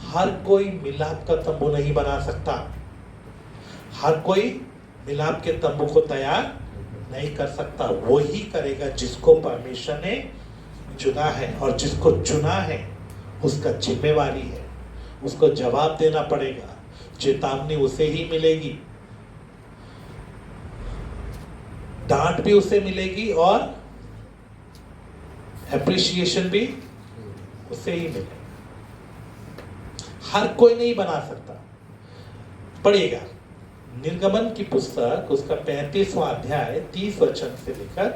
हर कोई मिलाप का तंबू नहीं बना सकता, हर कोई मिलाप के तंबू को तैयार नहीं कर सकता। वो ही करेगा जिसको परमेश्वर ने चुना है, और जिसको चुना है उसका जिम्मेवारी है, उसको जवाब देना पड़ेगा, चेतावनी उसे ही मिलेगी, डांट भी उसे मिलेगी और एप्रिसिएशन भी उसे ही मिलेगा। हर कोई नहीं बना सकता। पढ़िएगा निर्गमन की पुस्तक, उसका 35वां अध्याय 30 वचन से लेकर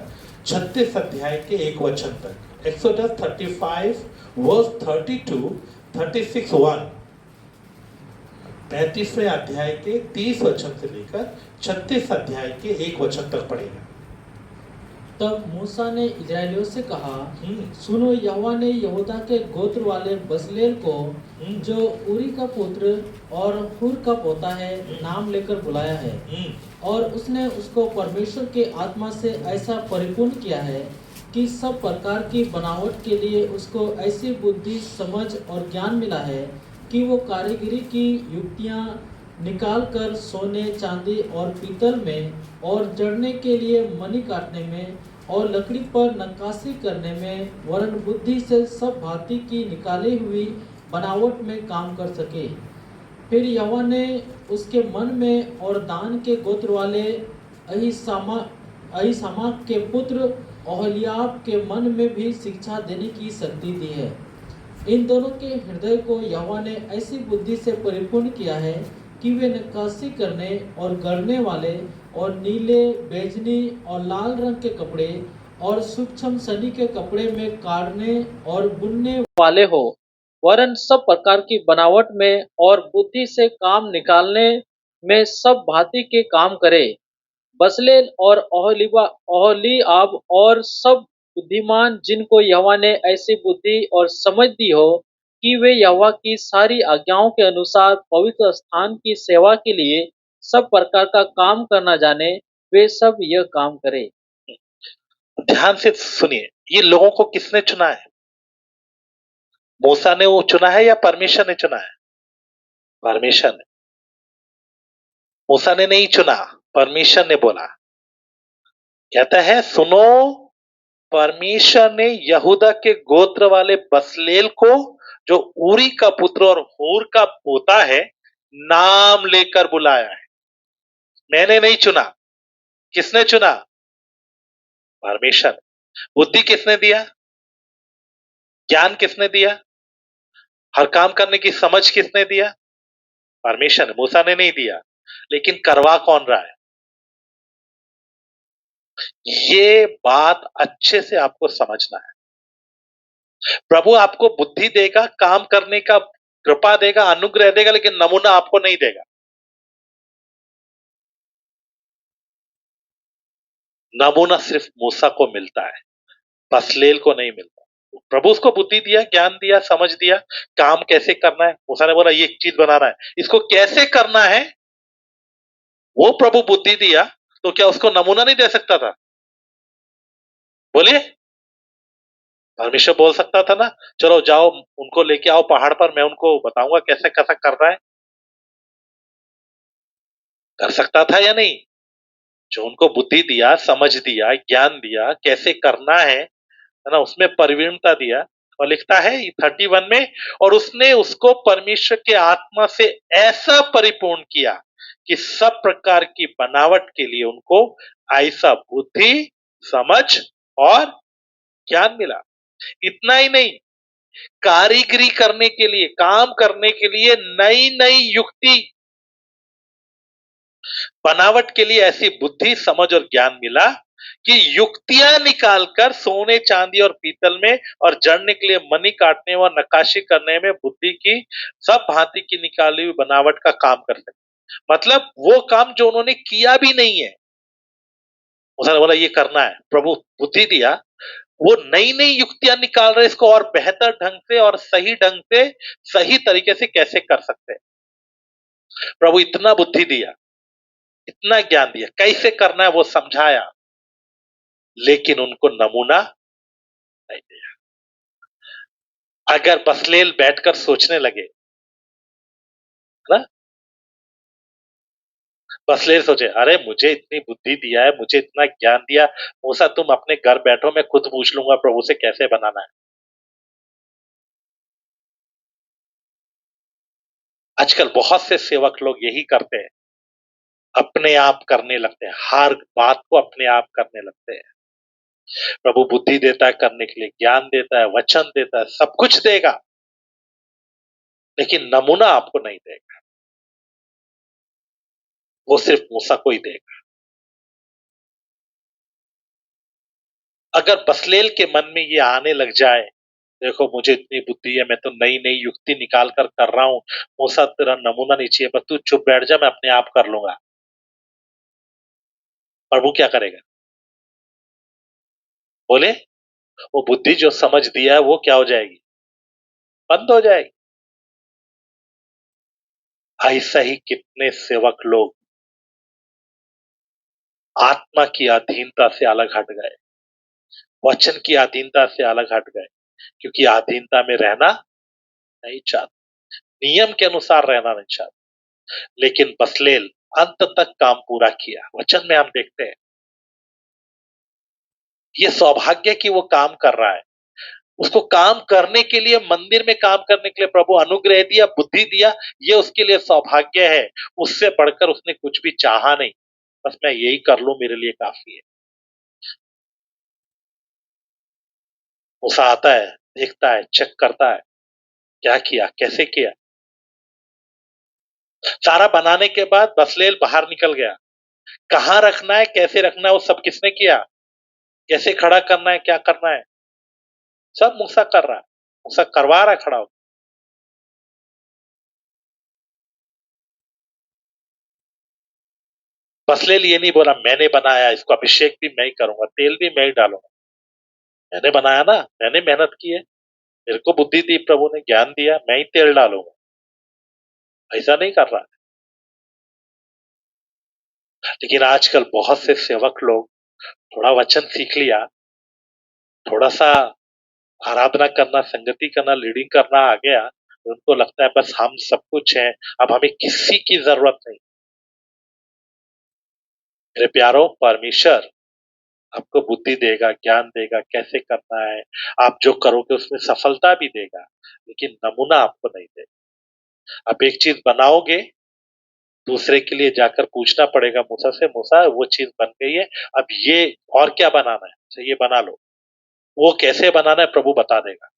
36 अध्याय के 1 वचन तक। Exodus 35 verse 32 36 1। 35वें अध्याय के 30 वचन से लेकर 36 अध्याय के 1 वचन तक पढ़ेगा। तब मूसा ने इजराइलियों से कहा, सुनो, यहोवा ने यहूदा के गोत्र वाले बसलेल को, जो उरी का पुत्र और हुर का पोता है, नाम लेकर बुलाया है, और उसने उसको परमेश्वर के आत्मा से ऐसा परिपूर्ण किया है कि सब प्रकार की बनावट के लिए उसको ऐसी बुद्धि, समझ और ज्ञान मिला है कि वो कारीगरी की युक्तियाँ निकाल कर सोने, चांदी और पीतल में, और जड़ने के लिए मणि काटने में, और लकड़ी पर नक्काशी करने में, वरन बुद्धि से सब भांति की निकाली हुई बनावट में काम कर सके। फिर यहोवा ने उसके मन में और दान के गोत्र वाले अहीसामाक के पुत्र ओहलियाब के मन में भी शिक्षा देने की शक्ति दी है। इन दोनों के हृदय को यहोवा ने ऐसी बुद्धि से परिपूर्ण किया है कि वे नक्काशी करने और गढ़ने वाले, और नीले, बैंगनी और लाल रंग के कपड़े और सूक्ष्म सनी के कपड़े में काटने और बुनने वाले हो, वरन सब प्रकार की बनावट में और बुद्धि से काम निकालने में सब भांति के काम करे। बसलेल और ओहलीआब और सब बुद्धिमान, जिनको यहोवा ने ऐसी बुद्धि और समझ दी हो कि वे यहोवा की सारी आज्ञाओं के अनुसार पवित्र स्थान की सेवा के लिए सब प्रकार का काम करना जाने, वे सब यह काम करें। ध्यान से सुनिए, ये लोगों को किसने चुना है? मूसा ने वो चुना है या परमेश्वर ने चुना है? परमेश्वर ने। मूसा ने नहीं चुना, परमेश्वर ने बोला। कहता है सुनो, परमेश्वर ने यहूदा के गोत्र वाले बसलेल को, जो ऊरी का पुत्र और हूर का पोता है, नाम लेकर बुलाया है। मैंने नहीं चुना। किसने चुना? परमेश्वर। बुद्धि किसने दिया? ज्ञान किसने दिया? हर काम करने की समझ किसने दिया? परमेश्वर ने। मूसा ने नहीं दिया। लेकिन करवा कौन रहा है? ये बात अच्छे से आपको समझना है। प्रभु आपको बुद्धि देगा, काम करने का कृपा देगा, अनुग्रह देगा, लेकिन नमूना आपको नहीं देगा। नमूना सिर्फ मूसा को मिलता है, बसलेल को नहीं मिलता। प्रभु उसको बुद्धि दिया, ज्ञान दिया, समझ दिया, काम कैसे करना है। मूसा ने बोला ये एक चीज बनाना है, इसको कैसे करना है वो प्रभु बुद्धि दिया, तो क्या उसको नमूना नहीं दे सकता था? बोलिए। परमेश्वर बोल सकता था ना, चलो जाओ उनको लेके आओ पहाड़ पर, मैं उनको बताऊंगा कैसे कैसा करना है। कर सकता था या नहीं? जो उनको बुद्धि दिया, समझ दिया, ज्ञान दिया, कैसे करना है ना, उसमें प्रवीणता दिया। और लिखता है 31 में, और उसने उसको परमेश्वर के आत्मा से ऐसा परिपूर्ण किया कि सब प्रकार की बनावट के लिए उनको ऐसा बुद्धि, समझ और ज्ञान मिला। इतना ही नहीं, कारीगरी करने के लिए, काम करने के लिए नई नई युक्ति, बनावट के लिए ऐसी बुद्धि, समझ और ज्ञान मिला कि युक्तियां निकालकर सोने, चांदी और पीतल में, और जड़ने के लिए मणि काटने और नक्काशी करने में बुद्धि की सब भांति की निकाली हुई बनावट का काम कर सके। मतलब वो काम जो उन्होंने किया भी नहीं है, उसने बोला ये करना है, प्रभु बुद्धि दिया, वो नई नई युक्तियां निकाल रहे, इसको और बेहतर ढंग से और सही ढंग से, सही तरीके से कैसे कर सकते हैं। प्रभु इतना बुद्धि दिया, इतना ज्ञान दिया, कैसे करना है वो समझाया, लेकिन उनको नमूना नहीं दिया। अगर बसलेल बैठकर सोचने लगे है ना? बसलेल सोचे, अरे मुझे इतनी बुद्धि दिया है, मुझे इतना ज्ञान दिया, मूसा तुम अपने घर बैठो, मैं खुद पूछ लूंगा प्रभु से कैसे बनाना है। आजकल बहुत से सेवक लोग यही करते हैं, अपने आप करने लगते हैं, हर बात को अपने आप करने लगते हैं। प्रभु बुद्धि देता है करने के लिए, ज्ञान देता है, वचन देता है, सब कुछ देगा, लेकिन नमूना आपको नहीं देगा, वो सिर्फ मूसा को ही देगा। अगर बसलेल के मन में ये आने लग जाए, देखो मुझे इतनी बुद्धि है, मैं तो नई नई युक्ति निकाल कर रहा हूं, मूसा तेरा नमूना नहीं चाहिए, बस तू चुप बैठ जा, मैं अपने आप कर लूंगा। प्रभु क्या करेगा? बोले, वो बुद्धि जो समझ दिया है वो क्या हो जाएगी? बंद हो जाएगी। ऐसा ही कितने सेवक लोग आत्मा की अधीनता से अलग हट गए, वचन की अधीनता से अलग हट गए, क्योंकि अधीनता में रहना नहीं चाहते, नियम के अनुसार रहना नहीं चाहते। लेकिन बसलेल अंत तक काम पूरा किया, वचन में हम देखते हैं। ये सौभाग्य कि वो काम कर रहा है, उसको काम करने के लिए, मंदिर में काम करने के लिए प्रभु अनुग्रह दिया, बुद्धि दिया, ये उसके लिए सौभाग्य है। उससे बढ़कर उसने कुछ भी चाहा नहीं, बस मैं यही कर लूं मेरे लिए काफी है। मूसा आता है, देखता है, चेक करता है, क्या किया, कैसे किया। सारा बनाने के बाद बसलेल बाहर निकल गया, कहां रखना है, कैसे रखना है, वो सब किसने किया, कैसे खड़ा करना है, क्या करना है, सब मूसा कर रहा है, मूसा करवा रहा है खड़ा होकर। बसलेल ये नहीं बोला मैंने बनाया, इसको अभिषेक भी मैं ही करूंगा, तेल भी मैं ही डालूंगा, मैंने बनाया ना, मैंने मेहनत की है, मेरे को बुद्धि दी, प्रभु ने ज्ञान दिया, मैं ही तेल डालूंगा। ऐसा नहीं कर रहा। लेकिन आजकल बहुत से सेवक लोग थोड़ा वचन सीख लिया, थोड़ा सा आराधना करना, संगति करना, लीडिंग करना आ गया, तो उनको लगता है बस हम सब कुछ हैं, अब हमें किसी की जरूरत नहीं। मेरे प्यारो, परमेश्वर आपको बुद्धि देगा, ज्ञान देगा, कैसे करना है, आप जो करोगे उसमें सफलता भी देगा, लेकिन नमूना आपको नहीं देगा। आप एक चीज बनाओगे, दूसरे के लिए जाकर पूछना पड़ेगा मूसा से, मूसा वो चीज बन गई है, अब ये और क्या बनाना है, तो ये बना लो। वो कैसे बनाना है प्रभु बता देगा।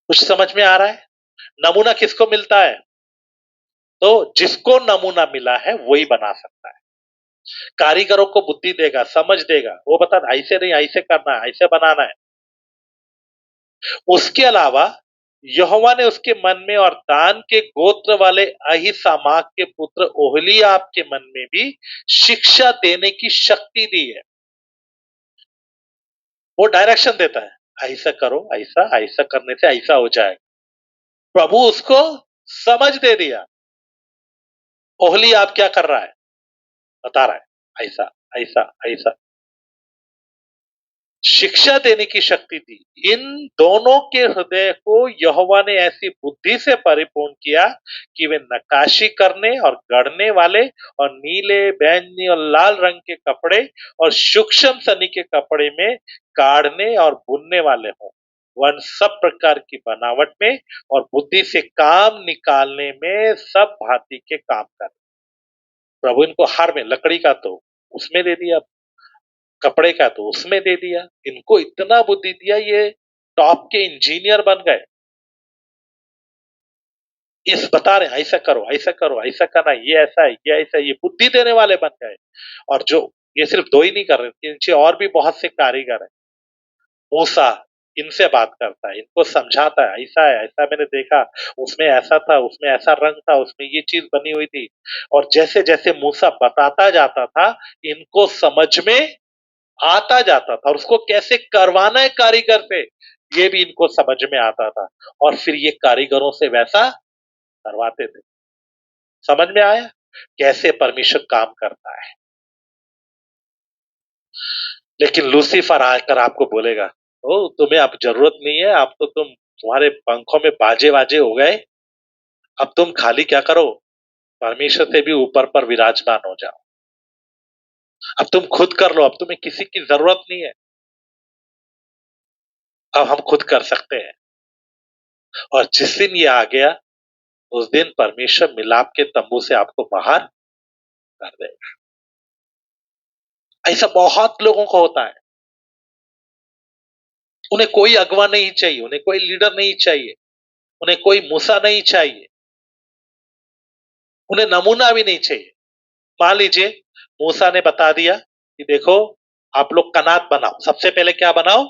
कुछ समझ में आ रहा है? नमूना किसको मिलता है? तो जिसको नमूना मिला है वही बना सकता है। कारीगरों को बुद्धि देगा, समझ देगा, वो बता ऐसे नहीं, ऐसे करना है, ऐसे बनाना है। उसके अलावा यहोवा ने उसके मन में और दान के गोत्र वाले अहीसामाक के पुत्र ओहलीआब के मन में भी शिक्षा देने की शक्ति दी है। वो डायरेक्शन देता है, ऐसा करो, ऐसा ऐसा करने से ऐसा हो जाएगा। प्रभु उसको समझ दे दिया। ओहलीआब क्या कर रहा है, बता रहा है, ऐसा ऐसा ऐसा, शिक्षा देने की शक्ति दी। इन दोनों के हृदय को यहोवा ने ऐसी बुद्धि से परिपूर्ण किया कि वे नक्काशी करने और गढ़ने वाले और नीले, बैंगनी और लाल रंग के कपड़े और सूक्ष्म सनी के कपड़े में काढ़ने और बुनने वाले हों, वन सब प्रकार की बनावट में और बुद्धि से काम निकालने में सब भांति के काम कर। प्रभु इनको हर में, लकड़ी का तो उसमें दे दिया, कपड़े का तो उसमें दे दिया, इनको इतना बुद्धि दिया, ये टॉप के इंजीनियर बन गए। इस बता रहे ऐसा करो, ऐसा करो, ऐसा करना, ये ऐसा है, ये ऐसा है, ये बुद्धि देने वाले बन गए। और जो ये सिर्फ दो ही नहीं कर रहे, इनसे और भी बहुत से कारीगर है। मूसा इनसे बात करता है, इनको समझाता है, ऐसा है, ऐसा मैंने देखा, उसमें ऐसा था, उसमें ऐसा रंग था, उसमें ये चीज बनी हुई थी। और जैसे जैसे मूसा बताता जाता था, इनको समझ में आता जाता था, और उसको कैसे करवाना है कारीगर से, ये भी इनको समझ में आता था, और फिर ये कारीगरों से वैसा करवाते थे। समझ में आया कैसे परमेश्वर काम करता है? लेकिन लूसीफर आकर आपको बोलेगा, ओ तुम्हें अब जरूरत नहीं है, अब तो तुम तुम्हारे पंखों में बाजे बाजे हो गए, अब तुम खाली क्या करो, परमेश्वर से भी ऊपर पर विराजमान हो जाओ। अब तुम खुद कर लो, अब तुम्हें किसी की जरूरत नहीं है, अब हम खुद कर सकते हैं। और जिस दिन ये आ गया, उस दिन परमेश्वर मिलाप के तंबू से आपको बाहर कर देगा। ऐसा बहुत लोगों को होता है, उन्हें कोई अगवा नहीं चाहिए, उन्हें कोई लीडर नहीं चाहिए, उन्हें कोई मूसा नहीं चाहिए, उन्हें नमूना भी नहीं चाहिए। मान लीजिए मूसा ने बता दिया कि देखो आप लोग कनात बनाओ, सबसे पहले क्या बनाओ,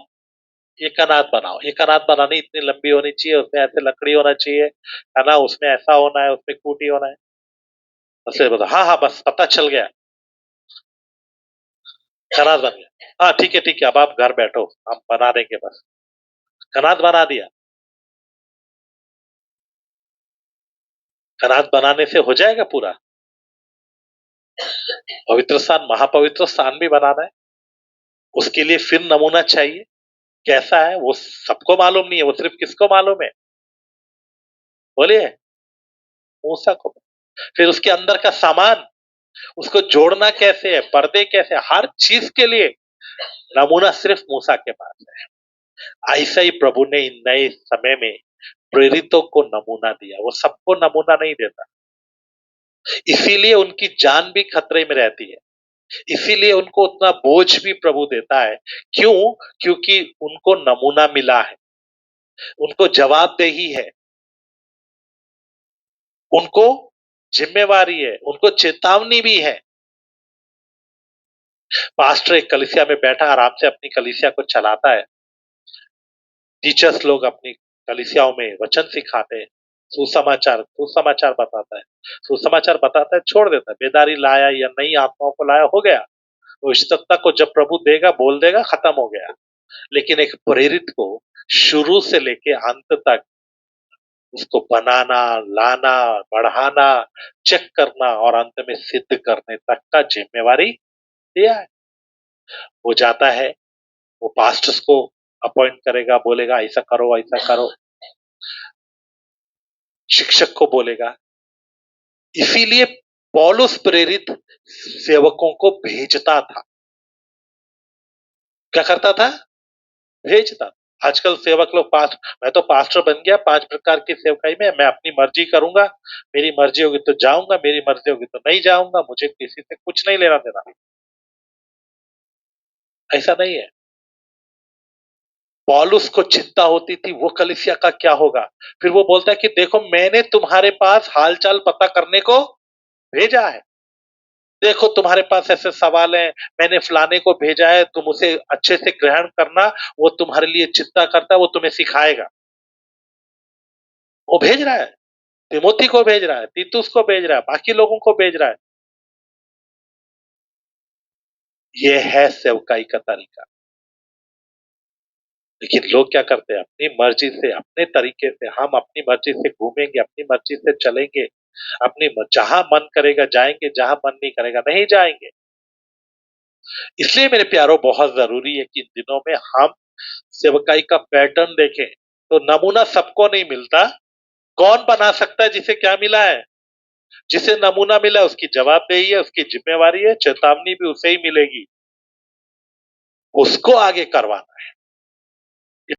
ये कनात बनाओ, ये कनात बनानी इतनी लंबी होनी चाहिए, उसमें ऐसे लकड़ी होना चाहिए, है ना, उसमें ऐसा होना है, उसमें खूटी होना है। उससे बताओ, हाँ हाँ बस पता चल गया, कनात बन गया, हाँ ठीक है अब आप घर बैठो, हम बना देंगे, बस कनात बना दिया। कनात बनाने से हो जाएगा पूरा? पवित्र स्थान, महापवित्र स्थान भी बनाना है, उसके लिए फिर नमूना चाहिए। कैसा है वो सबको मालूम नहीं है, वो सिर्फ किसको मालूम है, बोलिए, मूसा को। फिर उसके अंदर का सामान, उसको जोड़ना कैसे है, पर्दे कैसे है, हर चीज के लिए नमूना सिर्फ मूसा के पास है। ऐसा ही प्रभु ने इन नए समय में प्रेरितों को नमूना दिया, वो सबको नमूना नहीं देता, इसीलिए उनकी जान भी खतरे में रहती है, इसीलिए उनको उतना बोझ भी प्रभु देता है। क्यों? क्योंकि उनको नमूना मिला है, उनको जवाबदेही है, उनको जिम्मेवारी है, उनको चेतावनी भी है। पास्टर एक कलीसिया में बैठा आराम से अपनी कलीसिया को चलाता है, टीचर्स लोग अपनी कलीसियाओं में वचन सिखाते हैं, सुसमाचार सुसमाचार बताता है, सुसमाचार बताता है, छोड़ देता है, बेदारी लाया या नई आत्माओं को लाया, हो गया, भविष्यवक्ता को जब प्रभु देगा बोल देगा, खत्म हो गया। लेकिन एक प्रेरित को शुरू से लेके अंत तक उसको बनाना, लाना, बढ़ाना, चेक करना और अंत में सिद्ध करने तक का जिम्मेवारी दिया है। वो जाता है, वो पास्टर्स को अपॉइंट करेगा, बोलेगा ऐसा करो ऐसा करो, शिक्षक को बोलेगा। इसीलिए पौलुस प्रेरित सेवकों को भेजता था। क्या करता था? भेजता। आजकल सेवक लोग मैं तो पास्टर बन गया, 5 प्रकार की सेवकाई में मैं अपनी मर्जी करूंगा, मेरी मर्जी होगी तो जाऊंगा, मेरी मर्जी होगी तो नहीं जाऊंगा, मुझे किसी से कुछ नहीं लेना देना। ऐसा नहीं है। पौलुस को चिंता होती थी वो कलीसिया का क्या होगा। फिर वो बोलता है कि देखो मैंने तुम्हारे पास हालचाल पता करने को भेजा है, देखो तुम्हारे पास ऐसे सवाल हैं, मैंने फलाने को भेजा है, तुम उसे अच्छे से ग्रहण करना, वो तुम्हारे लिए चिंता करता है, वो तुम्हें सिखाएगा। वो भेज रहा है, तिमोथी को भेज रहा है, तीतुस को भेज रहा है, बाकी लोगों को भेज रहा है। ये है सेवकाई का तरीका। लेकिन लोग क्या करते हैं, अपनी मर्जी से, अपने तरीके से, हम अपनी मर्जी से घूमेंगे, अपनी मर्जी से चलेंगे, जहां मन करेगा जाएंगे, जहां मन नहीं करेगा नहीं जाएंगे। इसलिए मेरे प्यारों बहुत जरूरी है कि इन दिनों में हम सेवकाई का पैटर्न देखें। तो नमूना सबको नहीं मिलता, कौन बना सकता है जिसे क्या मिला है? जिसे नमूना मिला उसकी जवाबदेही है, उसकी जिम्मेवारी है, चेतावनी भी उसे ही मिलेगी, उसको आगे करवाना है।